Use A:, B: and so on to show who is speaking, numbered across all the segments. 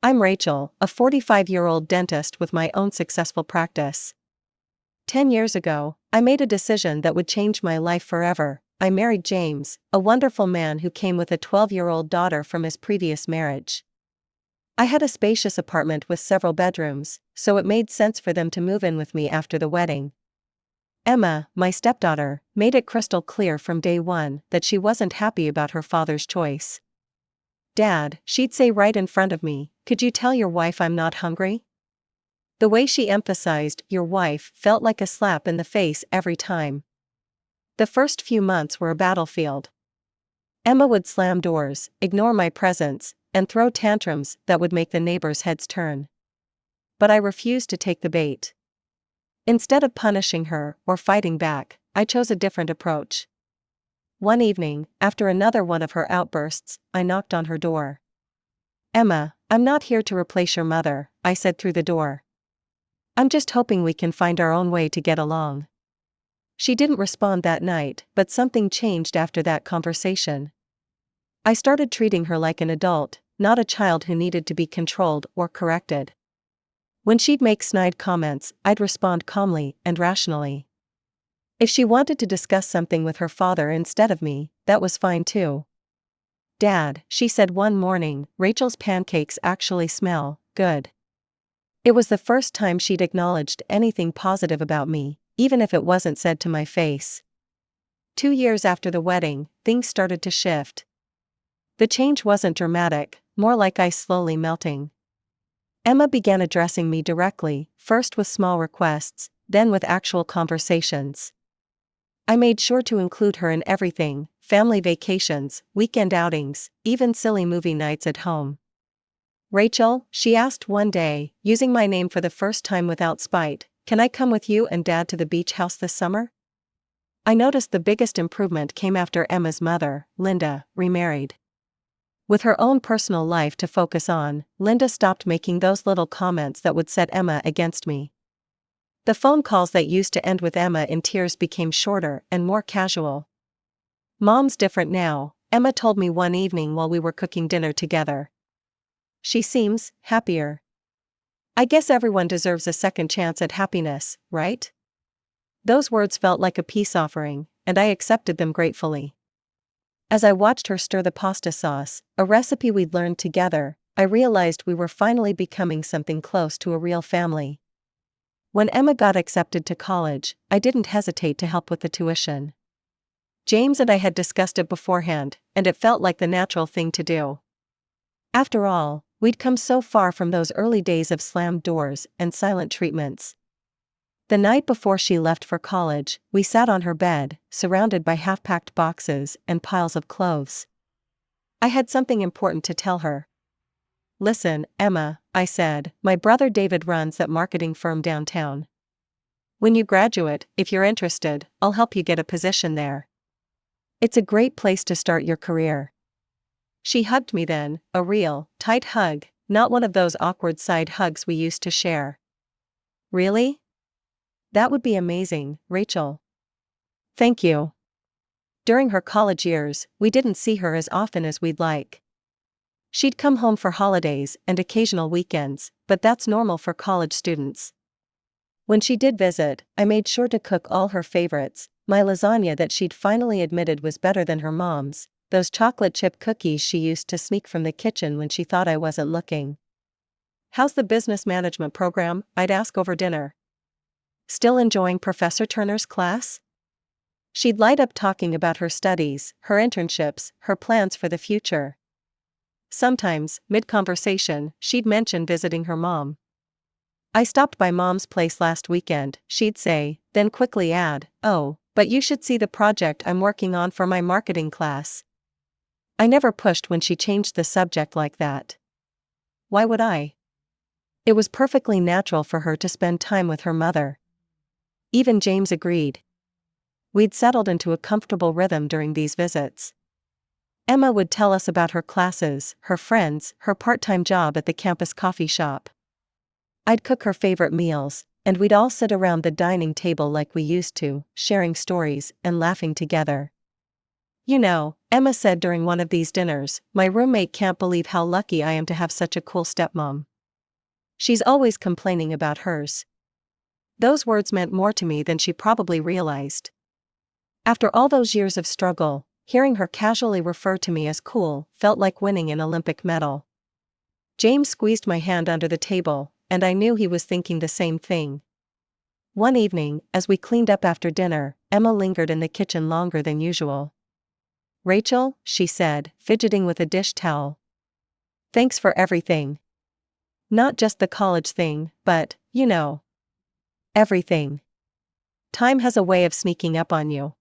A: I'm Rachel, a 45-year-old dentist with my own successful practice. 10 years ago, I made a decision that would change my life forever. I married James, a wonderful man who came with a 12-year-old daughter from his previous marriage. I had a spacious apartment with several bedrooms, so it made sense for them to move in with me after the wedding. Emma, my stepdaughter, made it crystal clear from day one that she wasn't happy about her father's choice. "Dad," she'd say right in front of me, "could you tell your wife I'm not hungry?" The way she emphasized "your wife" felt like a slap in the face every time. The first few months were a battlefield. Emma would slam doors, ignore my presence, and throw tantrums that would make the neighbors' heads turn. But I refused to take the bait. Instead of punishing her or fighting back, I chose a different approach. One evening, after another one of her outbursts, I knocked on her door. "Emma, I'm not here to replace your mother," I said through the door. "I'm just hoping we can find our own way to get along." She didn't respond that night, but something changed after that conversation. I started treating her like an adult, not a child who needed to be controlled or corrected. When she'd make snide comments, I'd respond calmly and rationally. If she wanted to discuss something with her father instead of me, that was fine too. "Dad," she said one morning, "Rachel's pancakes actually smell good." It was the first time she'd acknowledged anything positive about me, even if it wasn't said to my face. 2 years after the wedding, things started to shift. The change wasn't dramatic, more like ice slowly melting. Emma began addressing me directly, first with small requests, then with actual conversations. I made sure to include her in everything: family vacations, weekend outings, even silly movie nights at home. "Rachel," she asked one day, using my name for the first time without spite, "can I come with you and Dad to the beach house this summer?" I noticed the biggest improvement came after Emma's mother, Linda, remarried. With her own personal life to focus on, Linda stopped making those little comments that would set Emma against me. The phone calls that used to end with Emma in tears became shorter and more casual. "Mom's different now," Emma told me one evening while we were cooking dinner together. "She seems happier." I guess everyone deserves a second chance at happiness, right? Those words felt like a peace offering, and I accepted them gratefully. As I watched her stir the pasta sauce, a recipe we'd learned together, I realized we were finally becoming something close to a real family. When Emma got accepted to college, I didn't hesitate to help with the tuition. James and I had discussed it beforehand, and it felt like the natural thing to do. After all, we'd come so far from those early days of slammed doors and silent treatments. The night before she left for college, we sat on her bed, surrounded by half-packed boxes and piles of clothes. I had something important to tell her. "Listen, Emma," I said, "my brother David runs that marketing firm downtown. When you graduate, if you're interested, I'll help you get a position there. It's a great place to start your career." She hugged me then, a real, tight hug, not one of those awkward side hugs we used to share. "Really? That would be amazing, Rachel." "Thank you." During her college years, we didn't see her as often as we'd like. She'd come home for holidays and occasional weekends, but that's normal for college students. When she did visit, I made sure to cook all her favorites: my lasagna that she'd finally admitted was better than her mom's, those chocolate chip cookies she used to sneak from the kitchen when she thought I wasn't looking. "How's the business management program?" I'd ask over dinner. "Still enjoying Professor Turner's class?" She'd light up talking about her studies, her internships, her plans for the future. Sometimes, mid-conversation, she'd mention visiting her mom. "I stopped by Mom's place last weekend," she'd say, then quickly add, "Oh, but you should see the project I'm working on for my marketing class." I never pushed when she changed the subject like that. Why would I? It was perfectly natural for her to spend time with her mother. Even James agreed. We'd settled into a comfortable rhythm during these visits. Emma would tell us about her classes, her friends, her part-time job at the campus coffee shop. I'd cook her favorite meals, and we'd all sit around the dining table like we used to, sharing stories and laughing together. Emma said during one of these dinners, my roommate can't believe how lucky I am to have such a cool stepmom. She's always complaining about hers. Those words meant more to me than she probably realized. After all those years of struggle, hearing her casually refer to me as cool felt like winning an Olympic medal. James squeezed my hand under the table, and I knew he was thinking the same thing. One evening, as we cleaned up after dinner, Emma lingered in the kitchen longer than usual. Rachel, she said, fidgeting with a dish towel. Thanks for everything. Not just the college thing, but, everything. Time has a way of sneaking up on you.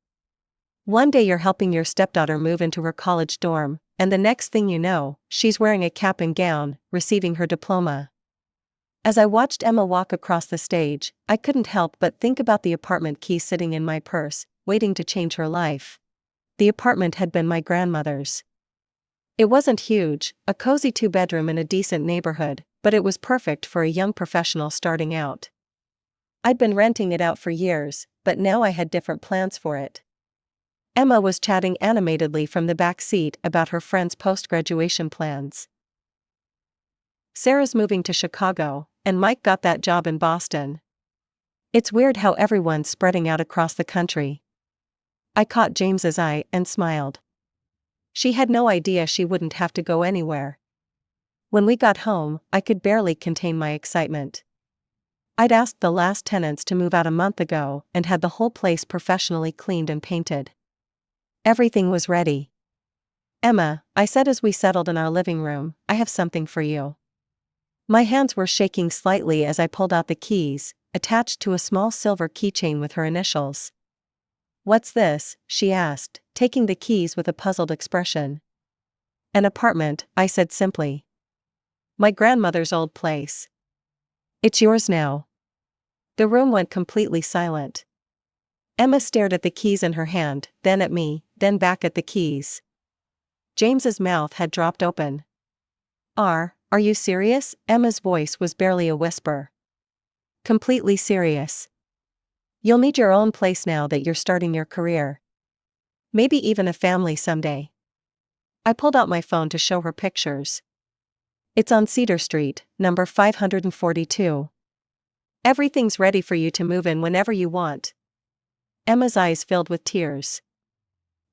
A: One day you're helping your stepdaughter move into her college dorm, and the next thing you know, she's wearing a cap and gown, receiving her diploma. As I watched Emma walk across the stage, I couldn't help but think about the apartment key sitting in my purse, waiting to change her life. The apartment had been my grandmother's. It wasn't huge, a cozy 2-bedroom in a decent neighborhood, but it was perfect for a young professional starting out. I'd been renting it out for years, but now I had different plans for it. Emma was chatting animatedly from the back seat about her friend's post-graduation plans. Sarah's moving to Chicago, and Mike got that job in Boston. It's weird how everyone's spreading out across the country. I caught James's eye and smiled. She had no idea she wouldn't have to go anywhere. When we got home, I could barely contain my excitement. I'd asked the last tenants to move out a month ago and had the whole place professionally cleaned and painted. Everything was ready. Emma, I said as we settled in our living room, I have something for you. My hands were shaking slightly as I pulled out the keys, attached to a small silver keychain with her initials. What's this? She asked, taking the keys with a puzzled expression. An apartment, I said simply. My grandmother's old place. It's yours now. The room went completely silent. Emma stared at the keys in her hand, then at me, then back at the keys. James's mouth had dropped open. Are you serious? Emma's voice was barely a whisper. Completely serious. You'll need your own place now that you're starting your career. Maybe even a family someday. I pulled out my phone to show her pictures. It's on Cedar Street, number 542. Everything's ready for you to move in whenever you want. Emma's eyes filled with tears.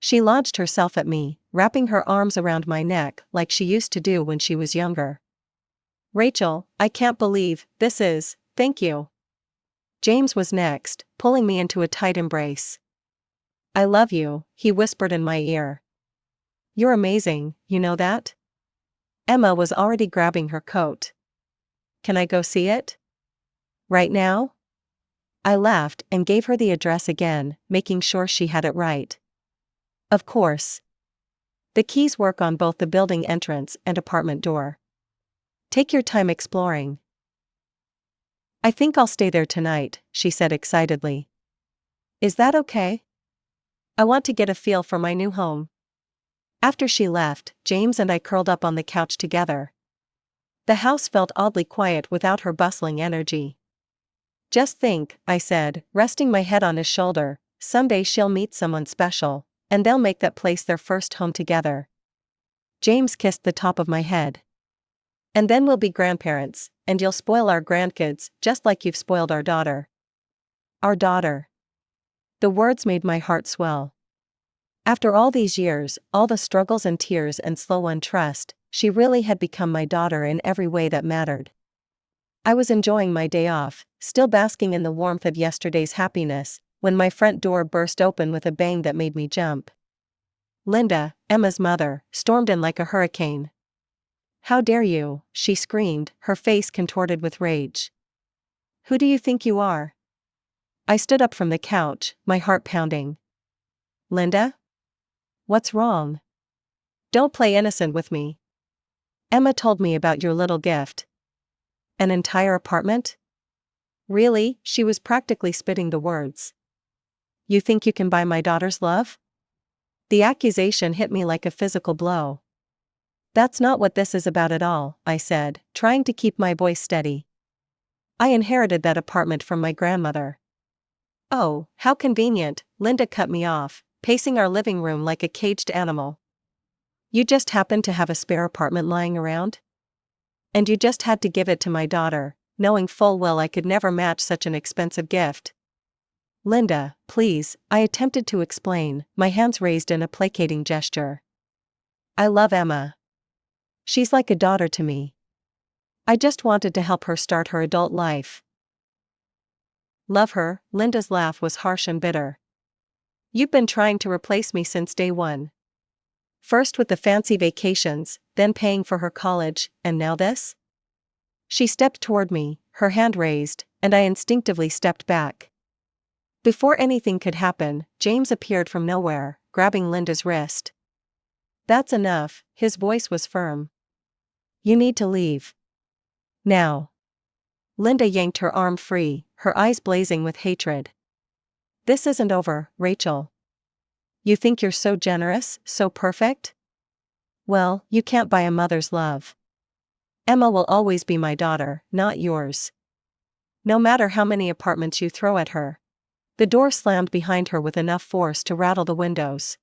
A: She launched herself at me, wrapping her arms around my neck like she used to do when she was younger. Rachel, I can't believe this is, thank you. James was next, pulling me into a tight embrace. I love you, he whispered in my ear. You're amazing, you know that? Emma was already grabbing her coat. Can I go see it? Right now? I laughed and gave her the address again, making sure she had it right. Of course. The keys work on both the building entrance and apartment door. Take your time exploring. I think I'll stay there tonight, she said excitedly. Is that okay? I want to get a feel for my new home. After she left, James and I curled up on the couch together. The house felt oddly quiet without her bustling energy. Just think, I said, resting my head on his shoulder, someday she'll meet someone special, and they'll make that place their first home together. James kissed the top of my head. And then we'll be grandparents, and you'll spoil our grandkids, just like you've spoiled our daughter. Our daughter. The words made my heart swell. After all these years, all the struggles and tears and slow untrust, she really had become my daughter in every way that mattered. I was enjoying my day off, still basking in the warmth of yesterday's happiness, when my front door burst open with a bang that made me jump. Linda, Emma's mother, stormed in like a hurricane. How dare you, she screamed, her face contorted with rage. Who do you think you are? I stood up from the couch, my heart pounding. Linda? What's wrong? Don't play innocent with me. Emma told me about your little gift. An entire apartment? Really? She was practically spitting the words. You think you can buy my daughter's love? The accusation hit me like a physical blow. That's not what this is about at all, I said, trying to keep my voice steady. I inherited that apartment from my grandmother. Oh, how convenient, Linda cut me off. pacing our living room like a caged animal. You just happened to have a spare apartment lying around? And you just had to give it to my daughter, knowing full well I could never match such an expensive gift. Linda, please, I attempted to explain, my hands raised in a placating gesture. I love Emma. She's like a daughter to me. I just wanted to help her start her adult life. Love her? Linda's laugh was harsh and bitter. You've been trying to replace me since day one. First with the fancy vacations, then paying for her college, and now this? She stepped toward me, her hand raised, and I instinctively stepped back. Before anything could happen, James appeared from nowhere, grabbing Linda's wrist. That's enough, his voice was firm. You need to leave. Now. Linda yanked her arm free, her eyes blazing with hatred. This isn't over, Rachel. You think you're so generous, so perfect? Well, you can't buy a mother's love. Emma will always be my daughter, not yours. No matter how many apartments you throw at her. The door slammed behind her with enough force to rattle the windows.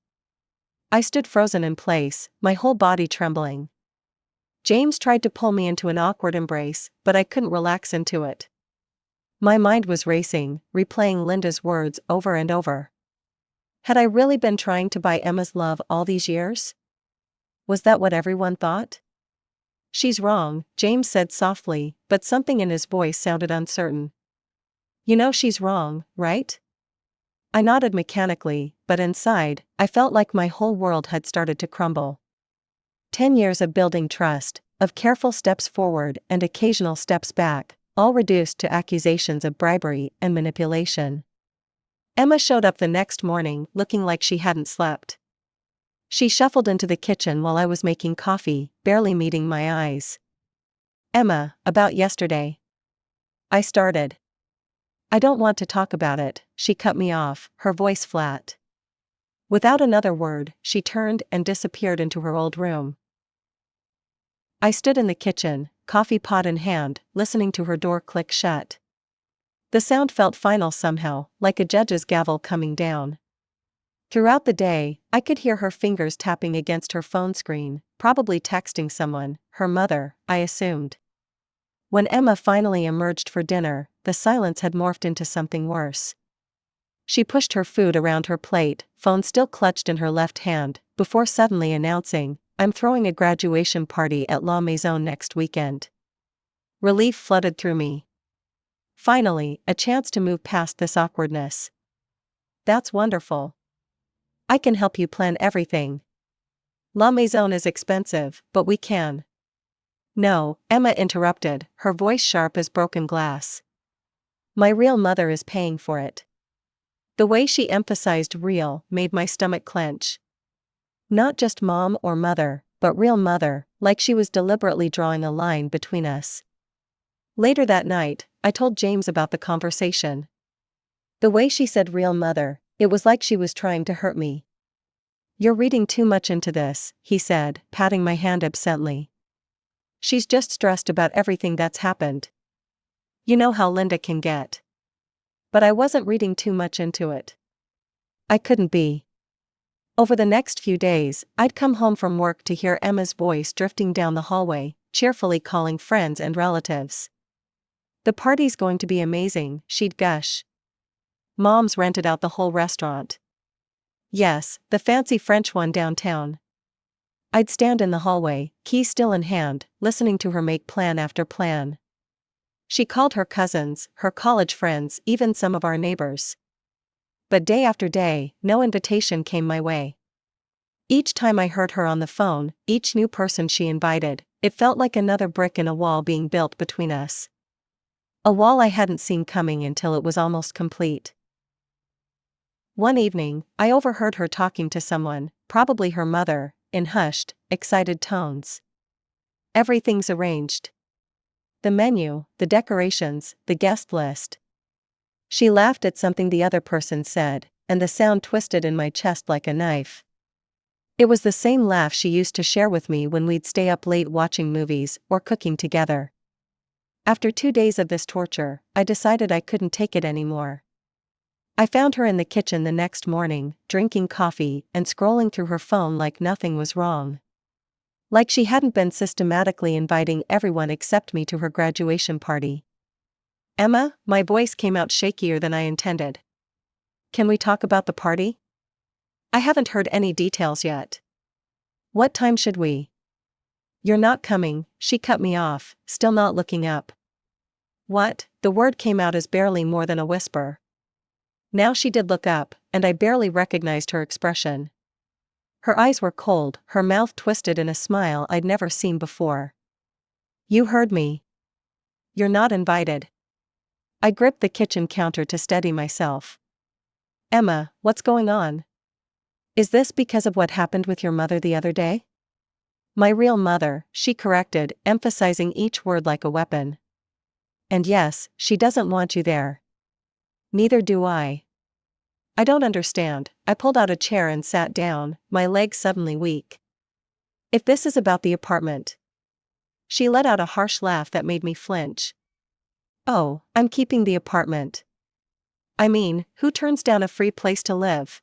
A: I stood frozen in place, my whole body trembling. James tried to pull me into an awkward embrace, but I couldn't relax into it. My mind was racing, replaying Linda's words over and over. Had I really been trying to buy Emma's love all these years? Was that what everyone thought? She's wrong, James said softly, but something in his voice sounded uncertain. You know she's wrong, right? I nodded mechanically, but inside, I felt like my whole world had started to crumble. 10 years of building trust, of careful steps forward and occasional steps back, all reduced to accusations of bribery and manipulation. Emma showed up the next morning, looking like she hadn't slept. She shuffled into the kitchen while I was making coffee, barely meeting my eyes. Emma, about yesterday. I started. I don't want to talk about it, she cut me off, her voice flat. Without another word, she turned and disappeared into her old room. I stood in the kitchen, coffee pot in hand, listening to her door click shut. The sound felt final somehow, like a judge's gavel coming down. Throughout the day, I could hear her fingers tapping against her phone screen, probably texting someone, her mother, I assumed. When Emma finally emerged for dinner, the silence had morphed into something worse. She pushed her food around her plate, phone still clutched in her left hand, before suddenly announcing, I'm throwing a graduation party at La Maison next weekend. Relief flooded through me. Finally, a chance to move past this awkwardness. That's wonderful. I can help you plan everything. La Maison is expensive, but we can. No, Emma interrupted, her voice sharp as broken glass. My real mother is paying for it. The way she emphasized real made my stomach clench. Not just mom or mother, but real mother, like she was deliberately drawing a line between us. Later that night, I told James about the conversation. The way she said real mother, it was like she was trying to hurt me. You're reading too much into this, he said, patting my hand absently. She's just stressed about everything that's happened. You know how Linda can get. But I wasn't reading too much into it. I couldn't be. Over the next few days, I'd come home from work to hear Emma's voice drifting down the hallway, cheerfully calling friends and relatives. The party's going to be amazing, she'd gush. Mom's rented out the whole restaurant. Yes, the fancy French one downtown. I'd stand in the hallway, key still in hand, listening to her make plan after plan. She called her cousins, her college friends, even some of our neighbors. But day after day, no invitation came my way. Each time I heard her on the phone, each new person she invited, it felt like another brick in a wall being built between us. A wall I hadn't seen coming until it was almost complete. One evening, I overheard her talking to someone, probably her mother, in hushed, excited tones. Everything's arranged. The menu, the decorations, the guest list. She laughed at something the other person said, and the sound twisted in my chest like a knife. It was the same laugh she used to share with me when we'd stay up late watching movies or cooking together. After 2 days of this torture, I decided I couldn't take it anymore. I found her in the kitchen the next morning, drinking coffee and scrolling through her phone like nothing was wrong. Like she hadn't been systematically inviting everyone except me to her graduation party. "Emma," my voice came out shakier than I intended. "Can we talk about the party? I haven't heard any details yet." "What time should we?" "You're not coming," she cut me off, still not looking up. "What?" The word came out as barely more than a whisper. Now she did look up, and I barely recognized her expression. Her eyes were cold, her mouth twisted in a smile I'd never seen before. "You heard me. You're not invited." I gripped the kitchen counter to steady myself. "Emma, what's going on? Is this because of what happened with your mother the other day?" "My real mother," she corrected, emphasizing each word like a weapon. "And yes, she doesn't want you there." "Neither do I." "I don't understand." I pulled out a chair and sat down, my legs suddenly weak. "If this is about the apartment." She let out a harsh laugh that made me flinch. "Oh, I'm keeping the apartment." "I mean, who turns down a free place to live?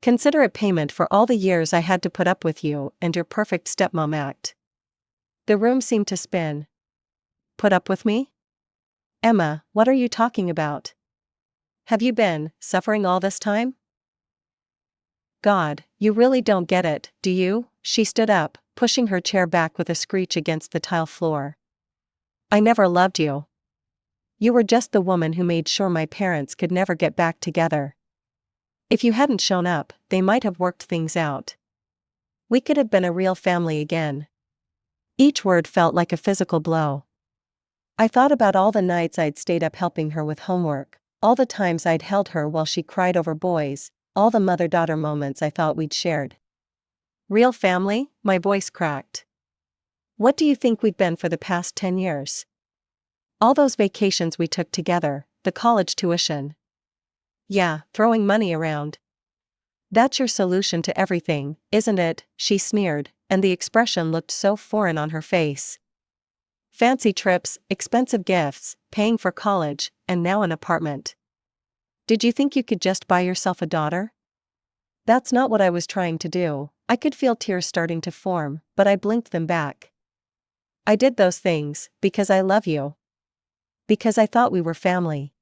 A: Consider it payment for all the years I had to put up with you and your perfect stepmom act." The room seemed to spin. "Put up with me? Emma, what are you talking about? Have you been suffering all this time?" "God, you really don't get it, do you?" She stood up, pushing her chair back with a screech against the tile floor. "I never loved you. You were just the woman who made sure my parents could never get back together. If you hadn't shown up, they might have worked things out. We could have been a real family again." Each word felt like a physical blow. I thought about all the nights I'd stayed up helping her with homework, all the times I'd held her while she cried over boys, all the mother-daughter moments I thought we'd shared. "Real family?" My voice cracked. "What do you think we've been for the past 10 years? All those vacations we took together, the college tuition. Yeah, throwing money around. That's your solution to everything, isn't it?" she sneered, and the expression looked so foreign on her face. "Fancy trips, expensive gifts, paying for college, and now an apartment. Did you think you could just buy yourself a daughter?" That's not what I was trying to do. I could feel tears starting to form, but I blinked them back. "I did those things because I love you. Because I thought we were family."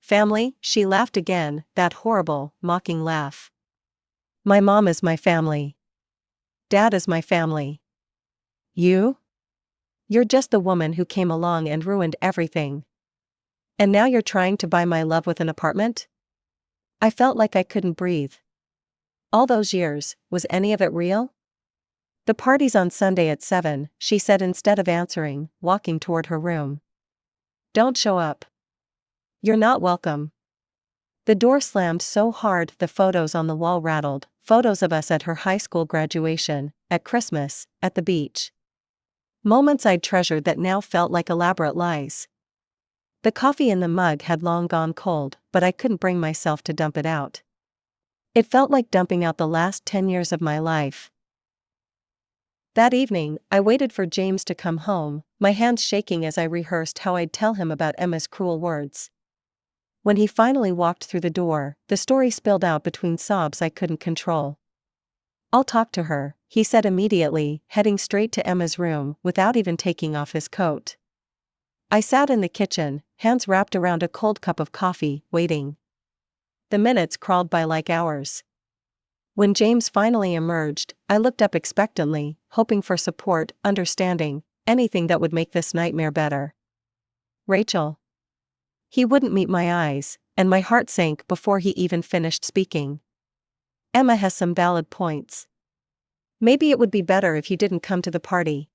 A: "Family?" She laughed again, that horrible, mocking laugh. "My mom is my family. Dad is my family. You? You're just the woman who came along and ruined everything. And now you're trying to buy my love with an apartment?" I felt like I couldn't breathe. All those years, was any of it real? "The party's on Sunday at 7, she said instead of answering, walking toward her room. "Don't show up. You're not welcome." The door slammed so hard the photos on the wall rattled, photos of us at her high school graduation, at Christmas, at the beach. Moments I'd treasured that now felt like elaborate lies. The coffee in the mug had long gone cold, but I couldn't bring myself to dump it out. It felt like dumping out the last 10 years of my life. That evening, I waited for James to come home, my hands shaking as I rehearsed how I'd tell him about Emma's cruel words. When he finally walked through the door, the story spilled out between sobs I couldn't control. "I'll talk to her," he said immediately, heading straight to Emma's room without even taking off his coat. I sat in the kitchen, hands wrapped around a cold cup of coffee, waiting. The minutes crawled by like hours. When James finally emerged, I looked up expectantly, hoping for support, understanding, anything that would make this nightmare better. "Rachel." He wouldn't meet my eyes, and my heart sank before he even finished speaking. "Emma has some valid points. Maybe it would be better if you didn't come to the party."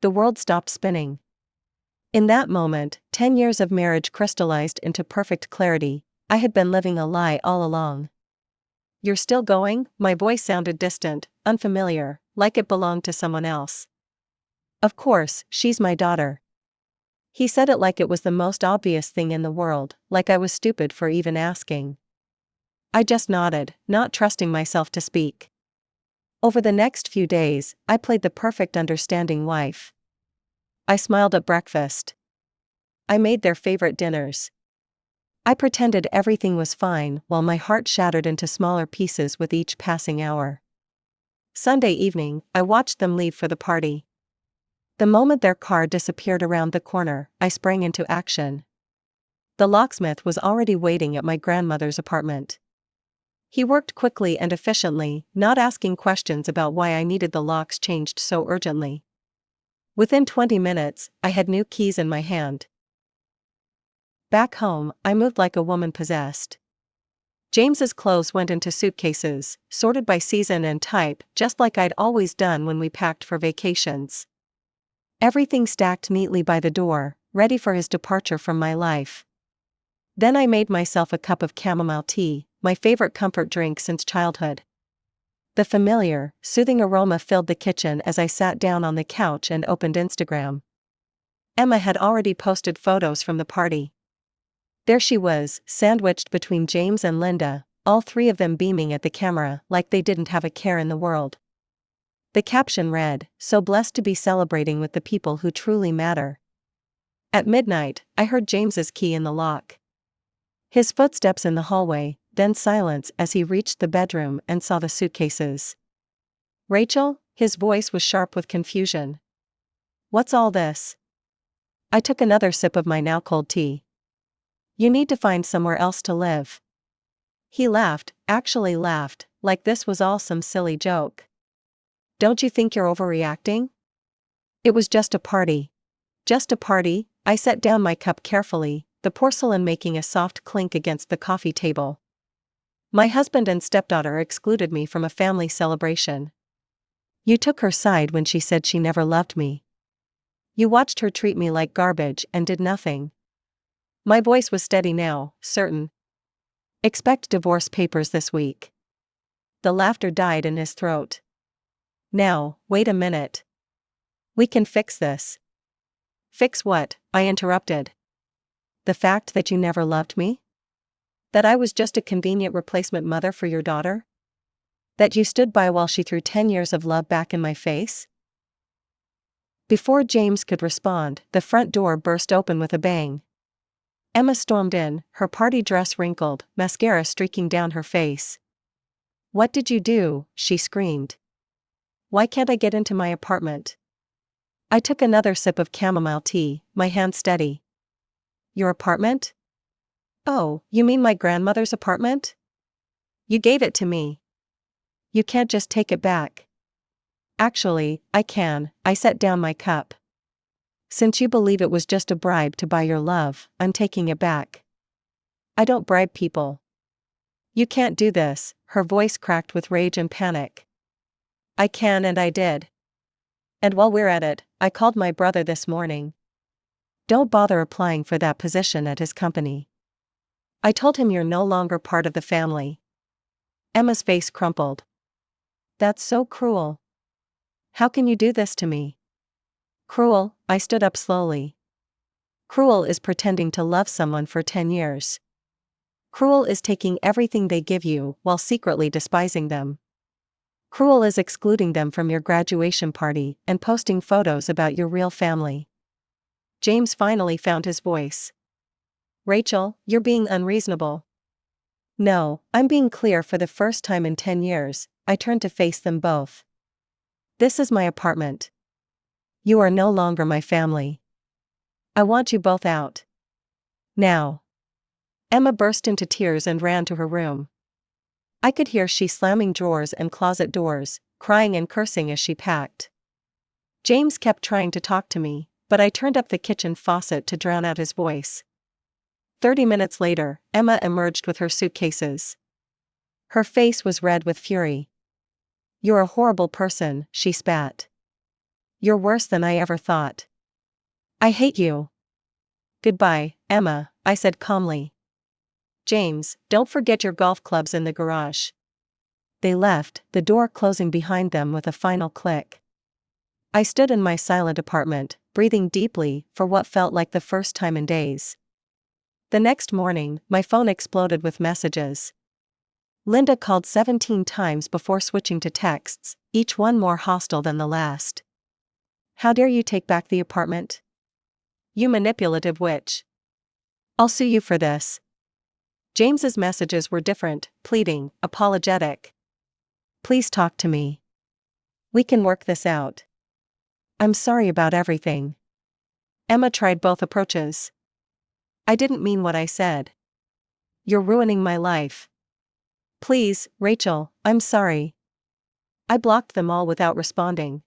A: The world stopped spinning. In that moment, 10 years of marriage crystallized into perfect clarity. I had been living a lie all along. "You're still going?" My voice sounded distant, unfamiliar, like it belonged to someone else. "Of course, she's my daughter." He said it like it was the most obvious thing in the world, like I was stupid for even asking. I just nodded, not trusting myself to speak. Over the next few days, I played the perfect understanding wife. I smiled at breakfast. I made their favorite dinners. I pretended everything was fine while my heart shattered into smaller pieces with each passing hour. Sunday evening, I watched them leave for the party. The moment their car disappeared around the corner, I sprang into action. The locksmith was already waiting at my grandmother's apartment. He worked quickly and efficiently, not asking questions about why I needed the locks changed so urgently. Within 20 minutes, I had new keys in my hand. Back home, I moved like a woman possessed. James's clothes went into suitcases, sorted by season and type, just like I'd always done when we packed for vacations. Everything stacked neatly by the door, ready for his departure from my life. Then I made myself a cup of chamomile tea, my favorite comfort drink since childhood. The familiar, soothing aroma filled the kitchen as I sat down on the couch and opened Instagram. Emma had already posted photos from the party. There she was, sandwiched between James and Linda, all three of them beaming at the camera like they didn't have a care in the world. The caption read, "So blessed to be celebrating with the people who truly matter." At midnight, I heard James's key in the lock. His footsteps in the hallway, then silence as he reached the bedroom and saw the suitcases. "Rachel?" His voice was sharp with confusion. "What's all this?" I took another sip of my now cold tea. "You need to find somewhere else to live." He laughed, actually laughed, like this was all some silly joke. "Don't you think you're overreacting? It was just a party." "Just a party?" I set down my cup carefully, the porcelain making a soft clink against the coffee table. "My husband and stepdaughter excluded me from a family celebration." "You took her side when she said she never loved me. You watched her treat me like garbage and did nothing." My voice was steady now, certain. "Expect divorce papers this week." The laughter died in his throat. "Now, wait a minute. We can fix this." "Fix what?" I interrupted. "The fact that you never loved me? That I was just a convenient replacement mother for your daughter? That you stood by while she threw 10 years of love back in my face?" Before James could respond, the front door burst open with a bang. Emma stormed in, her party dress wrinkled, mascara streaking down her face. "What did you do?" she screamed. "Why can't I get into my apartment?" I took another sip of chamomile tea, my hand steady. "Your apartment? Oh, you mean my grandmother's apartment? You gave it to me. You can't just take it back." "Actually, I can." I set down my cup. "Since you believe it was just a bribe to buy your love, I'm taking it back." "I don't bribe people." "You can't do this," her voice cracked with rage and panic. "I can and I did. And while we're at it, I called my brother this morning. Don't bother applying for that position at his company. I told him you're no longer part of the family." Emma's face crumpled. "That's so cruel. How can you do this to me?" "Cruel," I stood up slowly. "Cruel is pretending to love someone for 10 years. Cruel is taking everything they give you while secretly despising them. Cruel is excluding them from your graduation party and posting photos about your real family." James finally found his voice. "Rachel, you're being unreasonable." "No, I'm being clear for the first time in 10 years, I turned to face them both. This is my apartment. You are no longer my family. I want you both out. Now." Emma burst into tears and ran to her room. I could hear she slamming drawers and closet doors, crying and cursing as she packed. James kept trying to talk to me, but I turned up the kitchen faucet to drown out his voice. 30 minutes later, Emma emerged with her suitcases. Her face was red with fury. "You're a horrible person," she spat. "You're worse than I ever thought. I hate you." "Goodbye, Emma," I said calmly. "James, don't forget your golf clubs in the garage." They left, the door closing behind them with a final click. I stood in my silent apartment, breathing deeply for what felt like the first time in days. The next morning, my phone exploded with messages. Linda called 17 times before switching to texts, each one more hostile than the last. "How dare you take back the apartment? You manipulative witch. I'll sue you for this." James's messages were different, pleading, apologetic. Please talk to me. We can work this out. I'm sorry about everything. Emma tried both approaches. I didn't mean what I said. You're ruining my life. Please, Rachel, I'm sorry. I blocked them all without responding.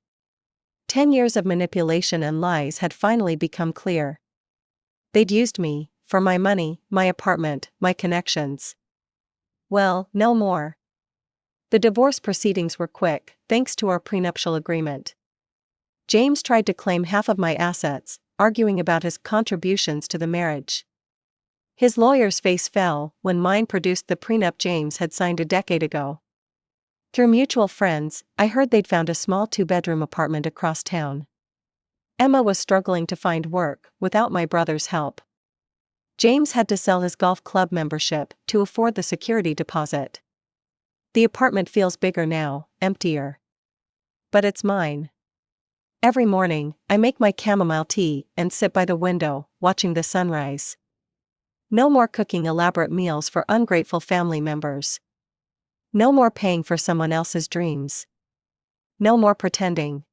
A: 10 years of manipulation and lies had finally become clear. They'd used me, for my money, my apartment, my connections. Well, no more. The divorce proceedings were quick, thanks to our prenuptial agreement. James tried to claim half of my assets, arguing about his contributions to the marriage. His lawyer's face fell when mine produced the prenup James had signed a decade ago. Through mutual friends, I heard they'd found a small 2-bedroom apartment across town. Emma was struggling to find work, without my brother's help. James had to sell his golf club membership to afford the security deposit. The apartment feels bigger now, emptier. But it's mine. Every morning, I make my chamomile tea and sit by the window, watching the sunrise. No more cooking elaborate meals for ungrateful family members. No more paying for someone else's dreams. No more pretending.